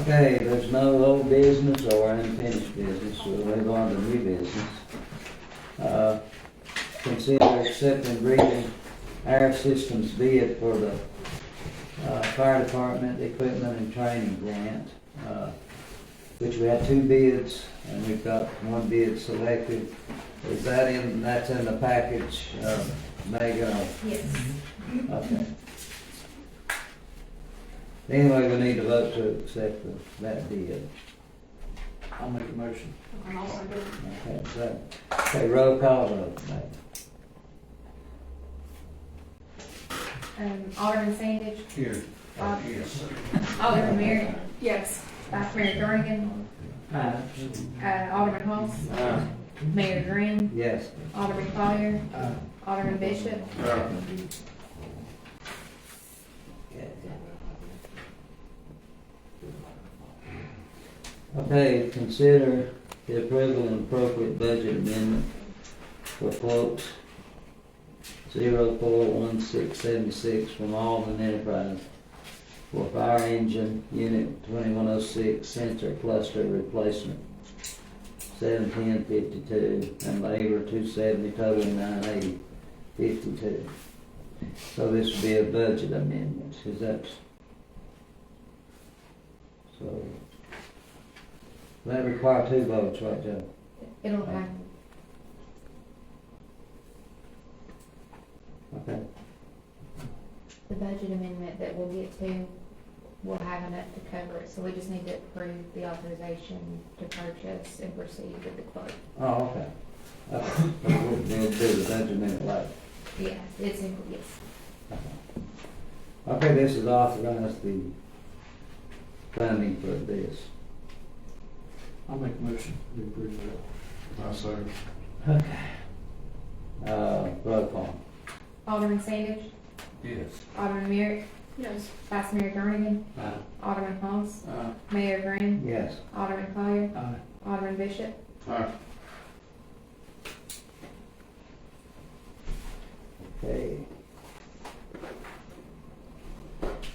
Okay, there's no old business or unfinished business, so we'll move on to new business. Consider accepting breathing air systems bid for the fire department equipment and training grant, which we had 2 bids, and we've got 1 bid selected. Is that that's in the package, Megan? Yes. Okay. Anyway, we need to vote to accept that bid. I'll make a motion. I'm also good. Okay, so, okay, roll call vote, Megan. Alderman Sandage, Here. Yes. Alderman Merritt. Yes. Vice Mayor Dornigan, Alderman Hoss, Mayor Green, Yes. Alderman Collier, Alderman Bishop. Okay, consider the approval and appropriate budget amendment for quote 041676 from Alden Enterprise for fire engine unit 2106 sensor cluster replacement 71052 and labor 270 totaling 98052. So this would be a budget amendment, is that so? That require 2 votes, right, Joe? It'll have, Okay. the budget amendment that we'll get to will have enough to cover it, so we just need to approve the authorization to purchase and proceed with the quote. Oh, okay. So we'll do the budget amendment later. Yeah, it's in, yes. Okay, this is authorize the funding for this. I'll make a motion to approve that. I'll second. Okay. Roll call. Alderman Sandage, Yes. Alderman Merritt. Yes. Vice Mayor Dornigan, Aye. Alderman Hoss, Aye. Mayor Green, Yes. Alderman Collier, Aye. Alderman Bishop. Aye. Okay.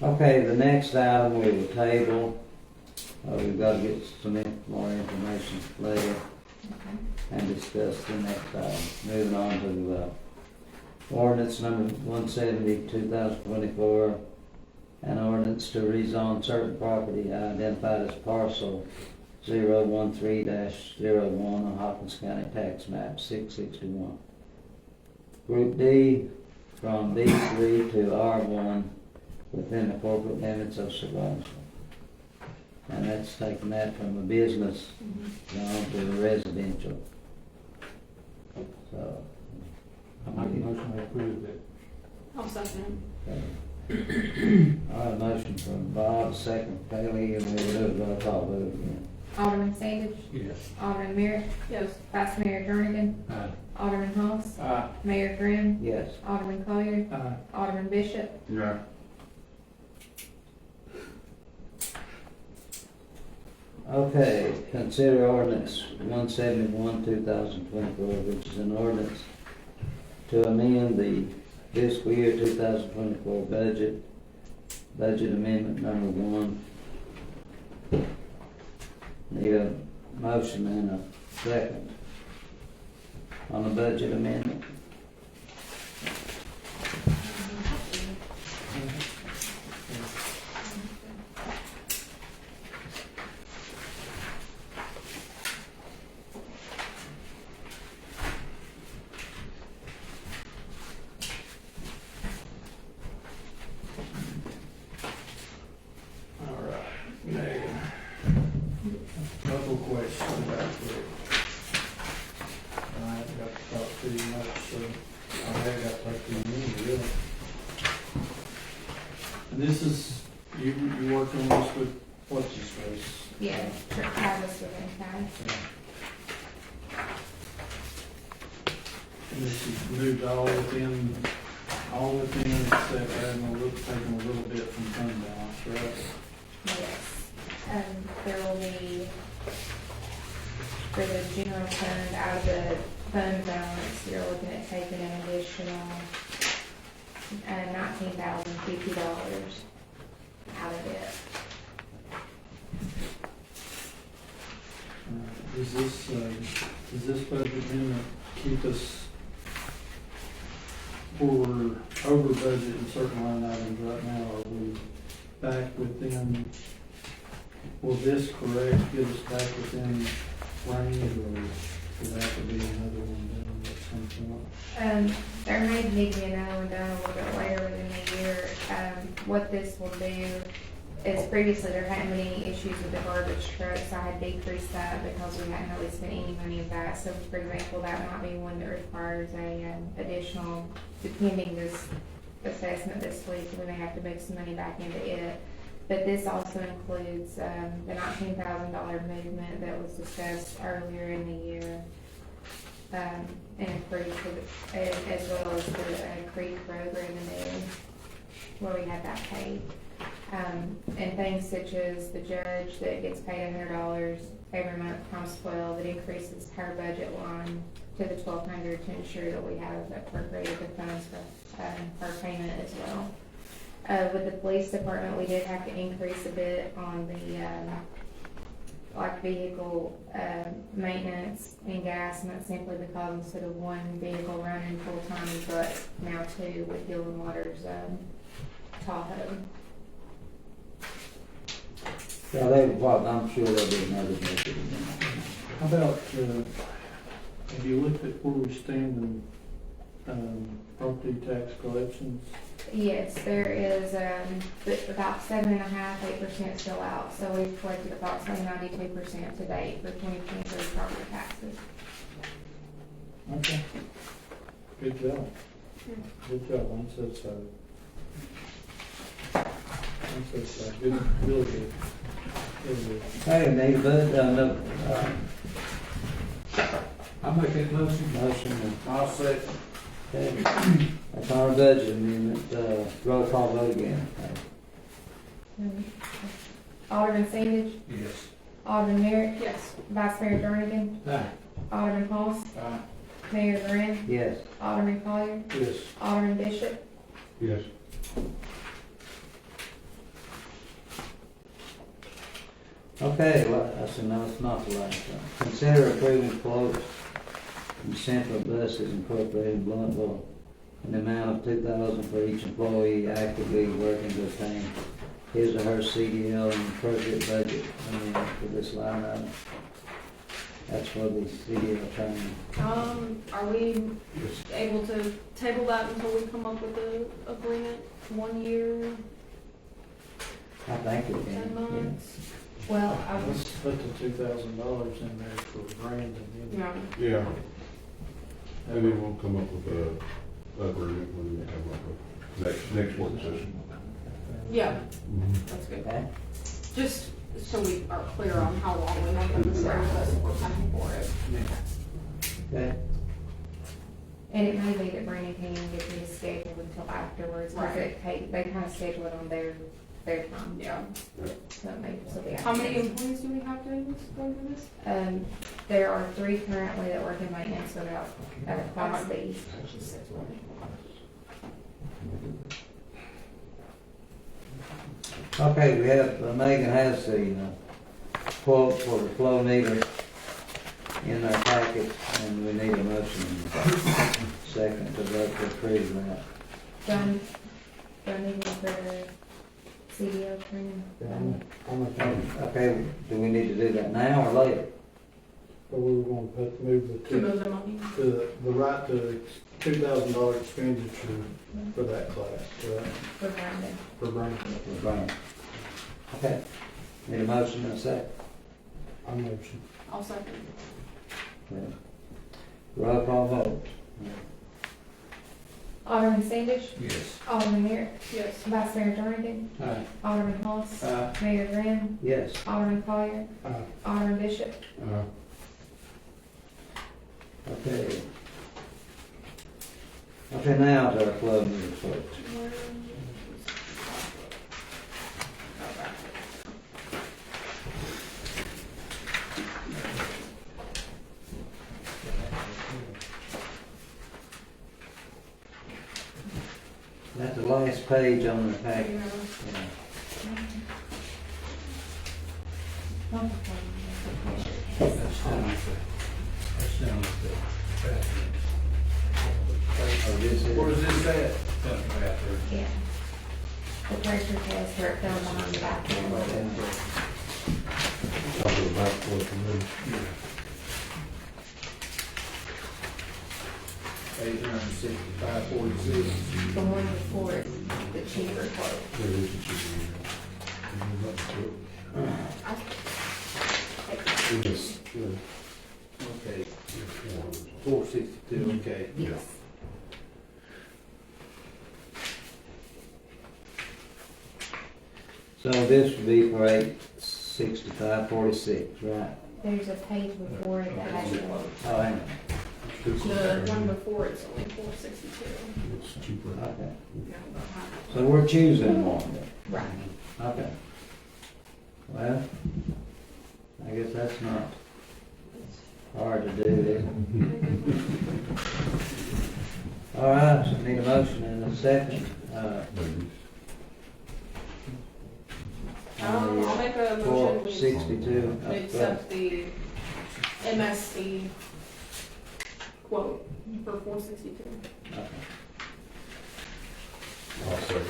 Okay, the next item we will table. We've got to get some more information later Okay. and discuss the next item. Moving on to ordinance number 170, 2024, an ordinance to rezone certain property identified as parcel 013-01 on Hopkins County Tax Map 661. Group D from B3 to R1 within the corporate limits of Surgoinsville. And that's taking that from a business zone to a residential. So, I'll make a motion to approve that. I'll second. okay. All right, motion from Bob, second Haley, and we'll do a roll call vote again. Alderman Sandage, Yes. Alderman Merritt. Yes. Vice Mayor Dornigan, Aye. Alderman Hoss, Aye. Mayor Green, Yes. Alderman Collier, Aye. Alderman Bishop. Yeah. Okay, consider ordinance 171, 2024, which is an ordinance to amend the fiscal year 2024 budget amendment number 1. Need a motion and a second on the budget amendment. All right. Megan. Couple questions about it. I haven't got to talk to you much, so I haven't got to talk to you really. And this is, you working on this with what's his face? Yeah, Travis with Enterprise. And this is moved all within, except adding taking a little bit from fund balance, right? Yes. There will be, for the general fund, out of the fund balance, you're looking at taking an additional $19,050 out of it. does this budget amendment keep us, where we're over budget in certain line items right now, are we back within, will this correct get us back within range, or does there have to be another one done at some point? There may need to be another one done a little bit later in the year. What this will do is previously there hadn't been any issues with the garbage trucks. I had decreased that because we hadn't really spent any money of that. So for example, that might be one that requires a additional, depending this assessment this week, we may have to move some money back into it. But this also includes the $19,000 movement that was discussed earlier in the year. And approved for the, as well as the Creek Road revenue, where we had that paid. And things such as the judge that gets paid $100 every month times 12, it increases her budget line to the $1,200 to ensure that we have appropriated the funds for her payment as well. With the police department, we did have to increase a bit on the like vehicle maintenance and gas, and that's simply because instead of one vehicle running full time, we've got now two with Hill and Waters Tahoe. Yeah, I'm sure there'll be another budget. How about, have you looked at where we stand in property tax collections? Yes, there is about 7.5–8% still out, so we've collected approximately 92% to date for 2023 property taxes. Okay. Good job. Good job, I'm satisfied. I'm satisfied, good, really good. Really good. Hey, need a budget, I'll make that motion. motion, I'll second. okay. That's our budget amendment, roll call vote again. Alderman Sandage, Yes. Alderman Merrick. Yes. Vice Mayor Jernigan, Aye. Alderman Hoss, Aye. Mayor Mayor Graham, Yes. Alderman Collier, Yes. Alderman Bishop. Yes. Okay, well, that's enough, it's not the last one. Consider approving quotes from Central Buses Incorporated in Bluntville in the amount of $2,000 for each employee actively working to obtain his or her CDL and appropriate budget for this line item. That's for the CDL training. Are we able to table that until we come up with the agreement, 1 year, I think we 10 can, yeah. months? Well, I was, Let's put the $2,000 in there for Brandon. Yeah. Yeah, and then we'll come up with a agreement when we come up with next work session. Yeah, that's good. Okay? Just so we are clear on how long we want them to stay with us if we're paying for it. Okay, and it may be that Brandon can't even get to his schedule until afterwards, because Right. they kind of schedule it on their time. Yeah. So it may still be How many afterwards. employees do we have to go through this? There are 3 currently that work in maintenance without Class B. okay, we have, Megan has the quote for the flow meter in our packet, and we need a motion second to vote to approve that. Done even for the CDO training. Okay, do we need to do that now or later? But we were gonna move the To move them on. the right to $2,000 expenditure for that class, For Brandon. for Brandon. For Brian. Okay, need a motion and a second? I motion. I'll second. Yeah. Roll call vote. Alderman Sandage, Yes. Alderman Merrick, Yes. Vice Mayor Jernigan, Aye. Alderman Hoss, Aye. Mayor Graham, Yes. Alderman Collier, Aye. Alderman Bishop. Okay. Okay, now to our flow meter folks. That's the last page on the packet. Yeah. That's down at the bathroom. Oh, this is. Where's this at? Down at the bathroom. Yeah. The pressure test where it fell behind the bathroom. Talk about what you mean. $865.46. The one before it, the cheaper quote. Yes, yeah. Okay, 462, okay. Yes. So this would be for 865.46, right? There's a page before it that has the quote. Oh, hang on. The one before it's only 462. It's cheaper. Okay. Yeah, behind. So we're choosing one then? Right. Okay. Well, I guess that's not hard to do, is it? All right, so need a motion in a second. Maybe. I'll make a motion. We 462. accept the MSC quote for 462. Okay. I'll say.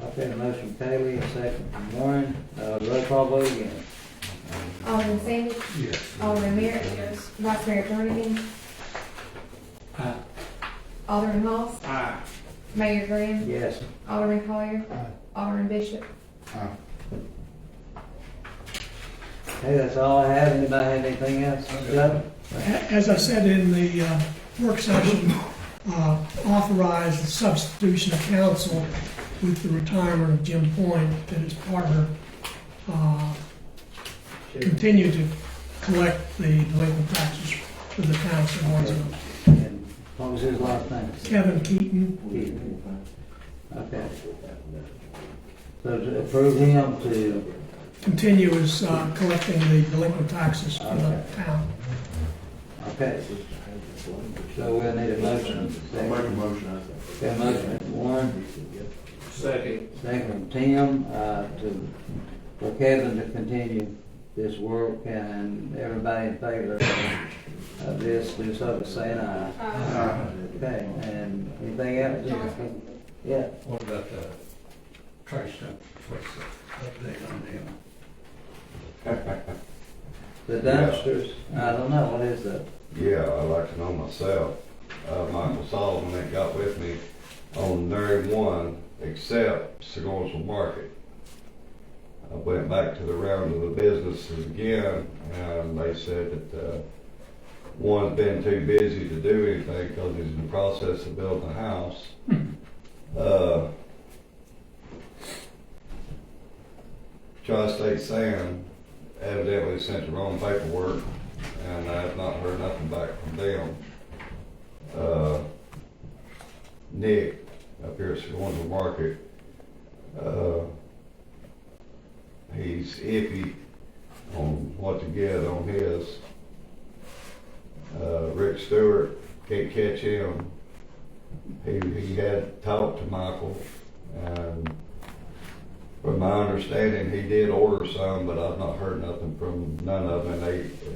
Okay, a motion from Kaylee, a second from Warren. Roll call vote again. Alderman Sandy, Yes. Alderman Merritt, Yes. Vice Mayor Jernigan, Aye. Alderman Moss, Aye. Mayor Graham, Yes. Alderman Collier, Alderman Bishop. Hey, that's all I have. Anybody have anything else? Joe? As I said in the work session, authorized the substitution of counsel with the retirement of Jim Point, that his partner continue to collect the delinquent taxes for the town of Surgoinsville. And what was his last name? Kevin Keaton, Okay. So to approve him to, continue as collecting the delinquent taxes for the town. okay. So we'll need a motion. I'll make a motion, I think. Okay, motion from Warren, Second. second from Tim, for Kevin to continue this work, and everybody in favor of this, do so by saying aye. Okay, and anything else? Yeah. What about the trash dump? What's the update on them? The dumpsters, I don't know, what is that? Yeah, I'd like to know myself. Michael Solomon that got with me on nary one except Surgoinsville Market. I went back to the round of the businesses again, and they said that one's been too busy to do anything because he's in the process of building a house. Tri-State Sand evidently sent the wrong paperwork, and I have not heard nothing back from them. Nick up here at Surgoinsville Market, he's iffy on what to get on his. Rick Stewart, can't catch him. He had talked to Michael, and from my understanding, he did order some, but I've not heard nothing from none of them.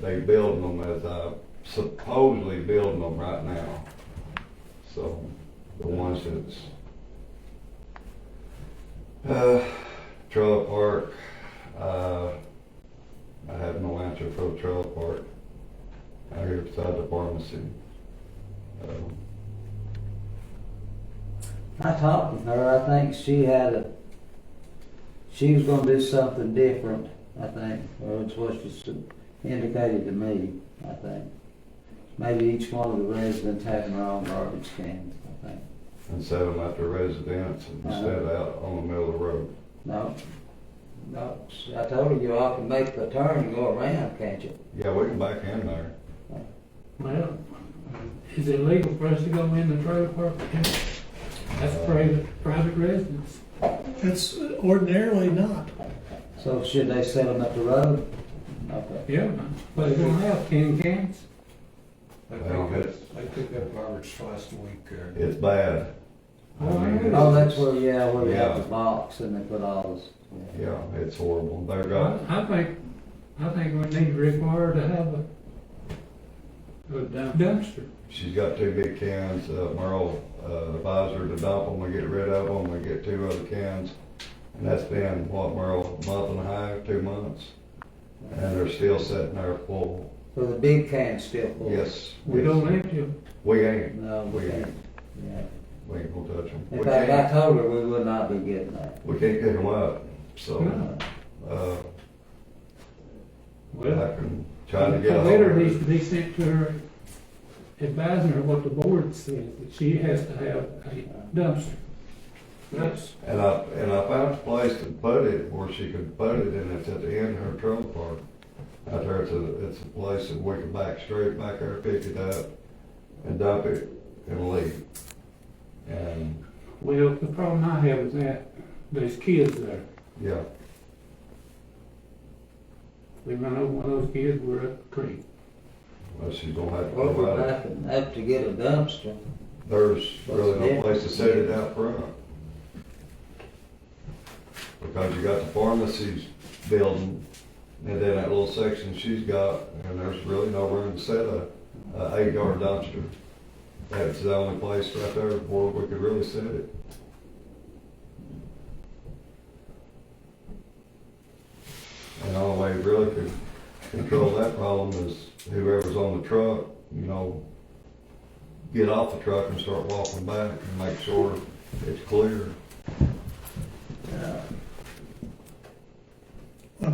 They building them as I supposedly building them right now. So the ones that's trailer park, I have no answer for the trailer park out here beside the pharmacy. I talked with her, I think she was gonna do something different, I think, or it's what she indicated to me, I think. Maybe each one of the residents having their own garbage cans, I think. And set them at their residence and set out on the middle of the road. No, I told her you all can make the turn and go around, can't you? Yeah, we can back in there. Well, is it legal for us to go in the trailer park? That's private residence. It's ordinarily not. So should they set them at the road? Okay. Yeah, but they don't have cans. They pick up garbage twice a week. It's bad. Oh, that's where they have Yeah. the box and they put all this. Yeah, it's horrible. They've got, I think I think we need to require to have a dumpster. She's got 2 big cans, Merle, advised her to dump them, we get rid of them, we get 2 other cans. And that's been, what, Merle, a month and a half, 2 months? And they're still sitting there full. So the big can's still full? Yes. We don't have to. We ain't, No, we can't. Yeah. we ain't gonna touch them. In fact, I told her we would not be getting that. We can't pick them up, so, Well, I can try to get a a letter hold of needs her. to be sent to her advising her what the board says, that she has to have a dumpster. That's, And I found a place to put it where she could put it, and it's at the end of her trailer park. Out there, it's a place that we can back straight back there, pick it up, and dump it, and leave. And, well, the problem I have is that there's kids there. yeah, We run over one of those kids, we're up the creek. well, she's gonna have to Well, go we're out. backing up to get a dumpster. There's really no place to set it out front. Because you got the pharmacy's building, and then that little section she's got, and there's really no room to set a 8-yard dumpster. That's the only place right there where we could really set it. And the only way we really could control that problem is whoever's on the truck, you know, get off the truck and start walking back and make sure it's clear.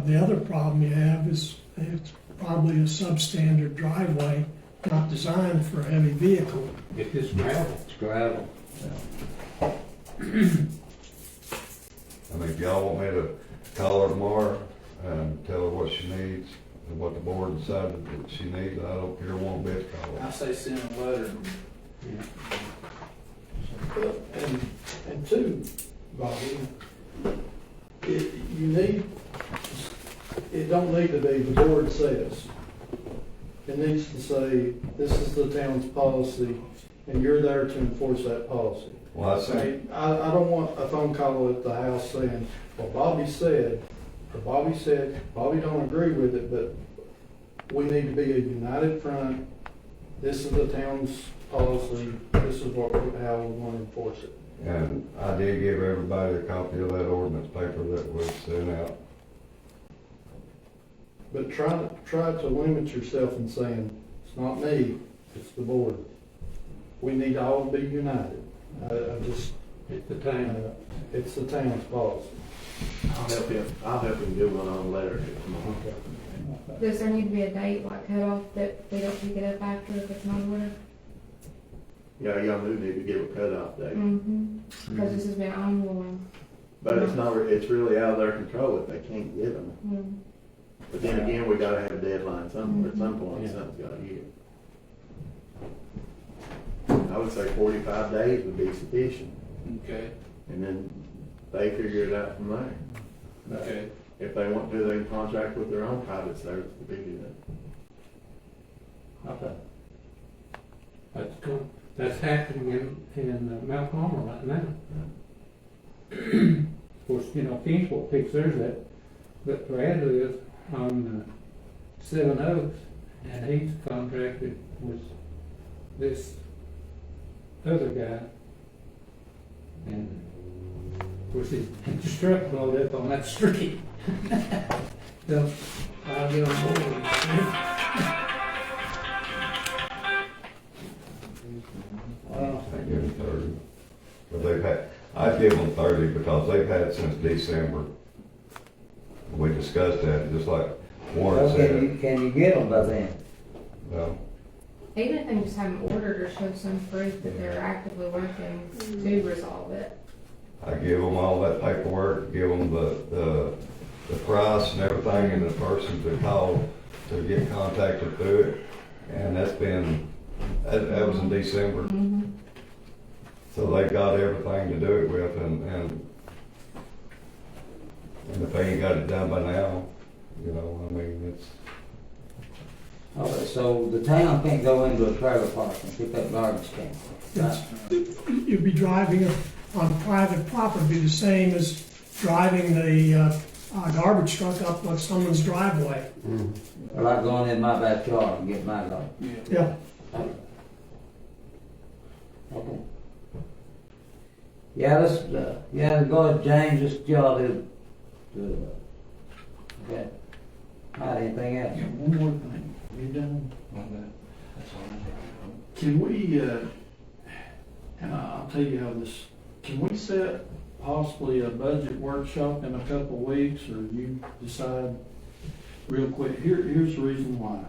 The other problem you have is it's probably a substandard driveway, not designed for a heavy vehicle. It's just gravel. It's gravel. I mean, if y'all want me to call her tomorrow and tell her what she needs and what the board decided that she needs, I don't care one bit, call her. I say send a letter. Yeah. And two, Bobby, it don't need to be, the board says. It needs to say, this is the town's policy, and you're there to enforce that policy. Well, I say, I don't want a phone call at the house saying, well, Bobby said, Bobby don't agree with it, but we need to be a united front. This is the town's policy, this is how we want to enforce it. and I did give everybody a copy of that ordinance paper that was sent out. But try to limit yourself in saying, it's not me, it's the board. We need to all be united. It's the time. It's the town's policy. I'll help him do one on letter tomorrow. Does there need to be a date, like cutoff, that they don't pick it up after if it's not ordered? Yeah, y'all do need to give a cutoff date, Mm-hmm. Because this has been ongoing. but it's not, it's really out of their control if they can't get them. Mm. But then again, we gotta have a deadline somewhere, at some point, Yeah. something's gotta give. I would say 45 days would be sufficient, Okay. and then they figure it out from there. Okay. If they want to, they can contract with their own private service to do that. Okay. That's cool. That's happening in Mount Palmer right now. Of course, you know, Kingsport picks theirs up, but Brad lives on 7 Oaks, and he's contracted with this other guy. And of course, his truck blowed up on that street. So I'll get on board with it. Well, I give them 30. But they've had, I'd give them 30 because they've had it since December. We discussed that, just like Warren well, said. can you get them by then? Well, Even if they just haven't ordered or show some proof that they're actively working to resolve it. I give them all that paperwork, give them the price and everything, and the person to call to get contacted through it. And that's been, that was in December. Mm-hmm. So they've got everything to do it with, and if they ain't got it done by now, you know, I mean, it's, Okay, so the town can't go into a trailer park and pick up garbage cans. Right? You'd be driving on private property, the same as driving the garbage truck up like someone's driveway. Or like going in my backyard and get my garbage. Yeah, Okay. Yeah, let's, go ahead, James, just y'all do, okay. All right, anything else? One more thing, you done? Can we, and I'll tell you how this, can we set possibly a budget workshop in a couple of weeks, or you decide real quick? Here's the reason why.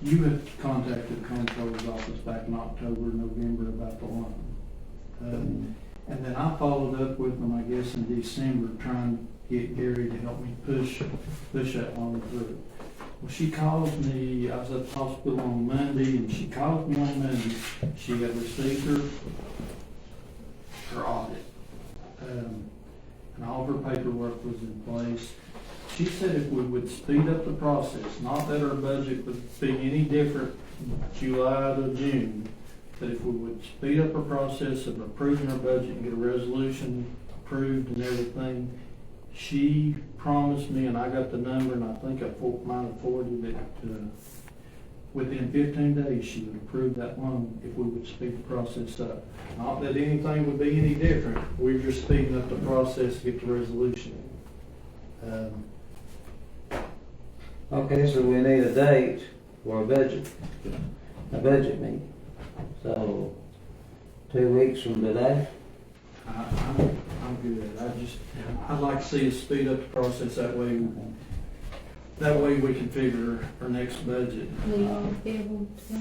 You had contacted the comptroller's office back in October, November about the loan. And then I followed up with them, I guess, in December, trying to get Gary to help me push that loan through. Well, she called me, I was at the hospital on Monday, and she called me on Monday. She had received her audit. And all of her paperwork was in place. She said if we would speed up the process, not that our budget would be any different July to June, but if we would speed up our process of approving our budget and get a resolution approved and everything, she promised me, and I got the number, and I think I might have forwarded it, within 15 days, she would approve that loan if we would speed the process up. Not that anything would be any different, we're just speeding up the process to get the resolution. Okay, so we need a date for a budget meeting. So, 2 weeks from today? I'm good. I'd like to see us speed up the process that way we can figure our next budget. Will you all be able to?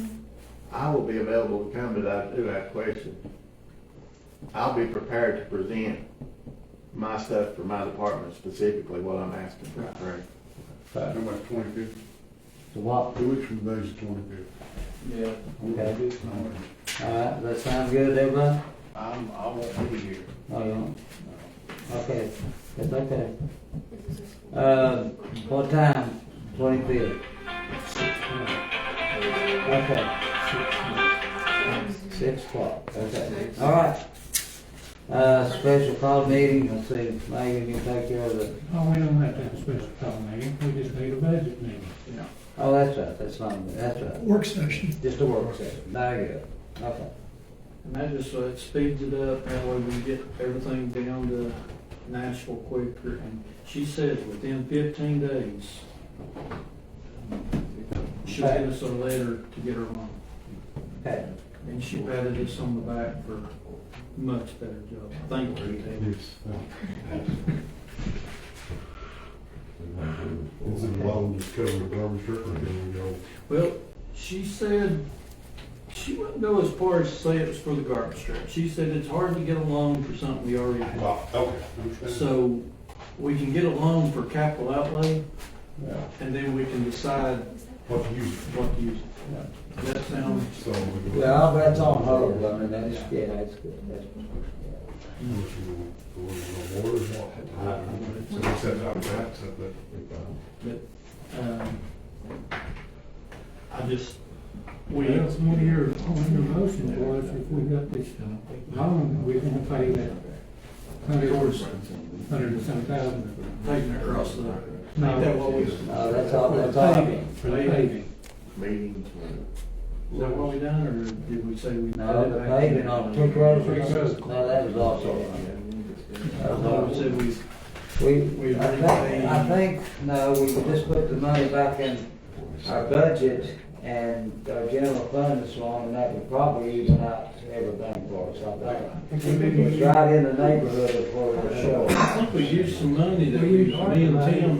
I will be available to come, but I do have a question. I'll be prepared to present my stuff for my department, specifically what I'm asking for. Right. How much, 25th? So what? 2 weeks from today's the 25th. Yeah. Okay. All right, does that sound good to everybody? I won't be here. Oh, you don't? Okay, it's okay. What time? 25th? Okay. 6 o'clock, okay. All right. Special call meeting, let's see, Megan, you take care of it. Oh, we don't have to have a special call meeting, we just need a budget meeting. Oh, that's right, that's right. work session. Just a work session, there you go, okay. And that just it speeds it up, that way we can get everything down to Nashville quicker. And she says within 15 days, she'll give us a letter to get her loan. Okay. And she patted us on the back for a much better job. Thank you, David. Is it a lot just cover the garbage truck, or can we go? Well, she said she wouldn't go as far as to say it was for the garbage truck. She said it's hard to get a loan for something we already have. Okay, understand. So we can get a loan for capital outlay, Yeah. and then we can decide What to use? what to use it. Does that sound? So we go. Well, that's on hold, I mean, that's good, that's good, that's good. So we set that, set that. I just, Well, some of your motion was if we got this loan, we're gonna pay that hundred and some thousand. taking it across the, No, ain't that what we, is No, that's all, For the that's all. paving, for the paving. Meetings. that what we done, or did we say we? No, the paving on Creek Road, no, that was also. I thought we said I think, no, we could just put the money back in our budget and our general fund this long, and that would probably even out everything for us, I think. It's right in the neighborhood of where we're showing. I think we used some money that me and Tim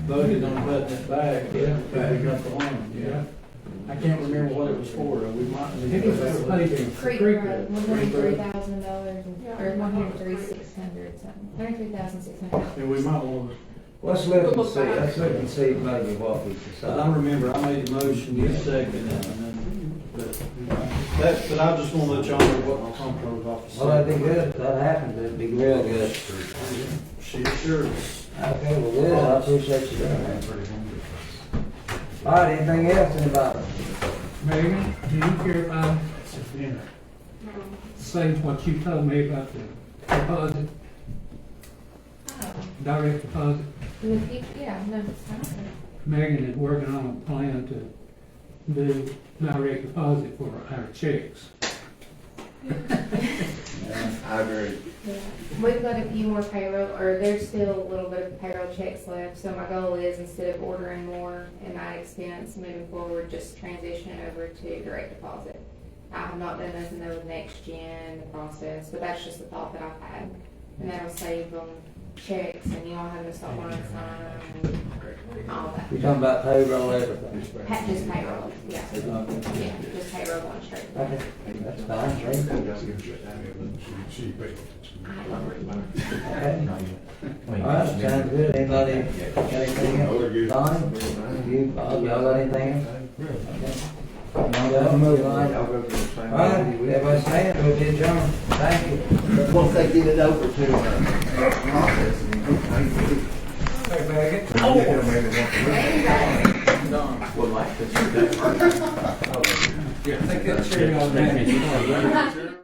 voted on putting it back, after we got the loan. Yeah. I can't remember what it was for, we might. It was for paving. Creek Creek Road, $103,000, or 103,600 something, 103,600. And we might want to, Let's look and see, maybe what we but I decide. remember I made the motion, you seconded it, and then, but I just want to let y'all know what my comptroller's office Well, that'd said. be good, if that happens, it'd be real good. She assured us. Okay, well, good, I appreciate you doing that. All right, anything else, anybody? Megan, do you care if I say what you told me about the deposit? direct deposit. In the future, yeah, no, it's not. Megan is working on a plan to do direct deposit for our checks. I agree. Yeah. We've got a few more payroll, or there's still a little bit of payroll checks left, so my goal is, instead of ordering more in that expense, moving forward, just transition it over to direct deposit. I have not done nothing though with next gen, the process, but that's just a thought that I've had, and that'll save on checks, and you all having to stop on and sign and all that. You're talking about payroll, everything? Just payroll, yeah, Okay, yeah, just payroll going straight. okay, that's fine, She paid. okay. All right, sounds good. Anybody got anything else? Don, you, Bob, y'all got anything else? Okay. Y'all move on. Y'all go to the same. All right, everybody stand, we'll get adjourned. Thank you. Once they get it over to, office, Hey, Megan. would like to see that. Yeah, take that cherry on that.